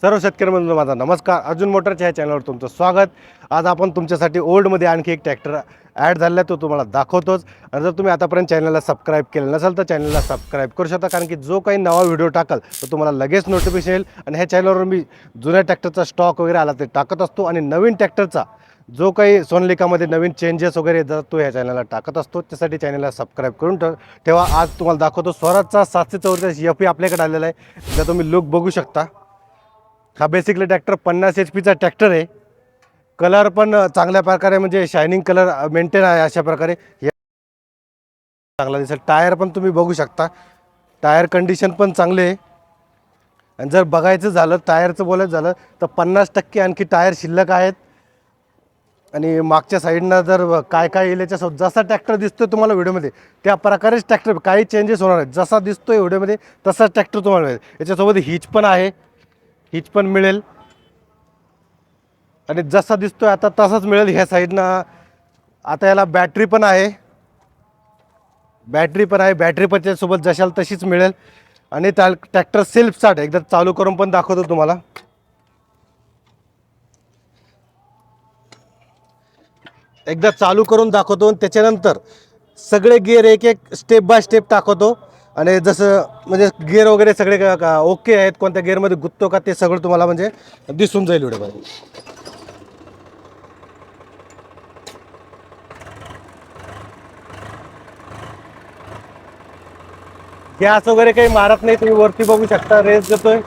सर्व शेतकरी बंधूंनो माझा नमस्कार. अर्जुन मोटरच्या ह्या चॅनलवर तुमचं स्वागत. आज आपण तुमच्यासाठी ओल्डमध्ये आणखी एक ट्रॅक्टर ॲड झालेला आहे, तो तुम्हाला दाखवतोच. आणि जर तुम्ही आतापर्यंत चॅनलला सबस्क्राईब केलं नसेल तर चॅनलला सबस्क्राईब करू शकता, कारण की जो काही नवा व्हिडिओ टाकाल तो तुम्हाला लगेच नोटिफिकेशन येईल. आणि ह्या चॅनलवर मी जुन्या ट्रॅक्टरचा स्टॉक वगैरे आला ते टाकत असतो, आणि नवीन ट्रॅक्टरचा जो काही सोनालिकामध्ये नवीन चेंजेस वगैरे जर तो ह्या चॅनलला टाकत असतो. त्यासाठी चॅनलला सबस्क्राईब करून ठेवा. आज तुम्हाला दाखवतो स्वराजचा 744 एफ आपल्याकडे आलेला आहे. जर तुम्ही लुक बघू शकता, हा बेसिकली ट्रॅक्टर 50 HP ट्रॅक्टर आहे. कलर पण चांगल्या प्रकारे म्हणजे शायनिंग कलर मेंटेन आहे. अशा प्रकारे चांगला दिसेल. टायर पण तुम्ही बघू शकता, टायर कंडिशन पण चांगले आहे. आणि जर बघायचं झालं, टायरचं बोलायचं झालं तर 50% आणखी टायर शिल्लक आहेत. आणि मागच्या साईडनं जर काय काय येईल याच्यासोबत, जसा ट्रॅक्टर दिसतोय तुम्हाला व्हिडिओमध्ये त्या प्रकारेच ट्रॅक्टर, काही चेंजेस होणार आहेत. जसा दिसतोय व्हिडिओमध्ये तसाच ट्रॅक्टर तुम्हाला मिळेल. याच्यासोबत हिच पण आहे, हिच पण मिळेल. आणि जसा दिसतोय आता तसाच मिळेल. ह्या साईडनं आता याला बॅटरी पण आहे, बॅटरी पण त्याच्यासोबत जशाल तशीच मिळेल. आणि ट्रॅक्टर सेल्फ स्टार्ट, एकदा चालू करून पण दाखवतो तुम्हाला. एकदा चालू करून दाखवतो आणि त्याच्यानंतर सगळे गिअर एक एक स्टेप बाय स्टेप टाकवतो. आणि जसं म्हणजे गिअर वगैरे सगळे ओके आहेत, कोणत्या गिअरमध्ये गुंततो का ते सगळं तुम्हाला म्हणजे दिसून जाईल व्हिडिओमध्ये. गॅस वगैरे काही मारत नाही, तुम्ही वरती बघू शकता रेस देतोय.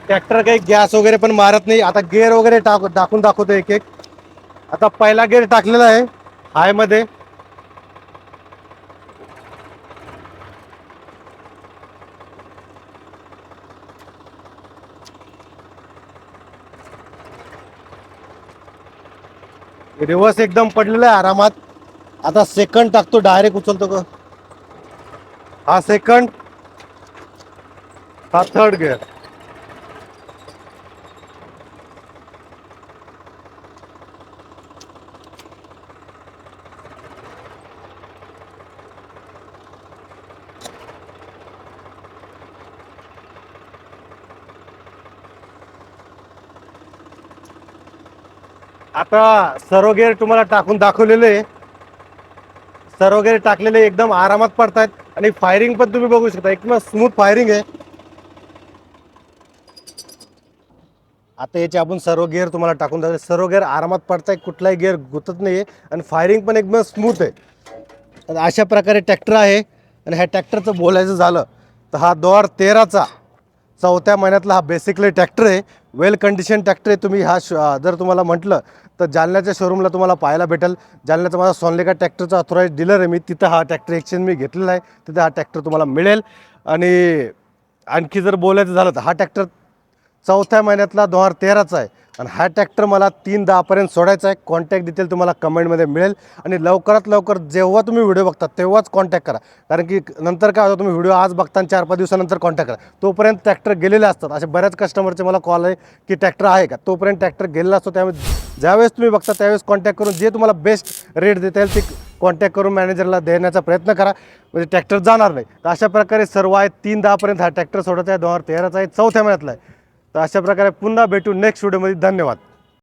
ट्रॅक्टर काही गॅस वगैरे पण मारत नाही. आता गिअर वगैरे टाकून दाखवतो एक एक. आता पहिला गिअर टाकलेला आहे हाय मध्ये. रिव्हर्स एकदम पडलेला आहे आरामात. आता सेकंड टाकतो, डायरेक्ट उचलतो का. हा सेकंड, हा थर्ड गिअर. आता सर्व गिअर तुम्हाला टाकून दाखवलेले, सर्व गिअर टाकलेले एकदम आरामात पडतायत. आणि फायरिंग पण तुम्ही बघू शकता, एकदम स्मूथ फायरिंग आहे. आता याचे आपण सर्व गिअर तुम्हाला टाकून दाखवतो. सर्व गिअर आरामात पडताय, कुठलाही गिअर गुतत नाही आहे. आणि फायरिंग पण एकदम स्मूथ आहे. तर अशा प्रकारे ट्रॅक्टर आहे. आणि ह्या ट्रॅक्टरचं बोलायचं झालं तर हा 2013चा 4थ्या महिन्यातला हा बेसिकली ट्रॅक्टर आहे. वेल कंडिशन ट्रॅक्टर आहे. तुम्ही हा जर तुम्हाला म्हटलं तर जालन्याच्या शोरूमला तुम्हाला पाहायला भेटेल. जालन्याचा माझा सोनालिका ट्रॅक्टरचा ऑथोराइज डीलर आहे मी, तिथं हा ट्रॅक्टर एक्सचेंज मी घेतलेला आहे. तिथं हा ट्रॅक्टर तुम्हाला मिळेल. आणि आणखी जर बोलायचं झालं तर हा ट्रॅक्टर 4थ्या महिन्यातला 2013चा आहे. आणि हा ट्रॅक्टर मला 3:10पर्यंत सोडायचा आहे. कॉन्टॅक्ट डिटेल तुम्हाला कमेंटमध्ये मिळेल. आणि लवकरात लवकर जेव्हा तुम्ही व्हिडिओ बघता तेव्हाच कॉन्टॅक्ट करा, कारण की नंतर काय होतं, तुम्ही व्हिडिओ आज बघता आणि 4-5 दिवसानंतर कॉन्टॅक्ट करा, तोपर्यंत ट्रॅक्टर गेलेले असतात. असे बऱ्याच कस्टमरचे मला कॉल आहे की ट्रॅक्टर आहे का, तोपर्यंत ट्रॅक्टर गेलेला असतो. त्यामुळे ज्यावेळेस तुम्ही बघता त्यावेळेस कॉन्टॅक्ट करून जे तुम्हाला बेस्ट रेट देता येईल ते कॉन्टॅक्ट करून मॅनेजरला देण्याचा प्रयत्न करा, म्हणजे ट्रॅक्टर जाणार नाही. तर अशा प्रकारे सर्व आहे. 3:10पर्यंत हा ट्रॅक्टर सोडायचा आहे. 2013चा आहे, 4थ्या महिन्यातला आहे. तर अशा प्रकारे पुन्हा भेटू नेक्स्ट व्हिडिओमध्ये. धन्यवाद.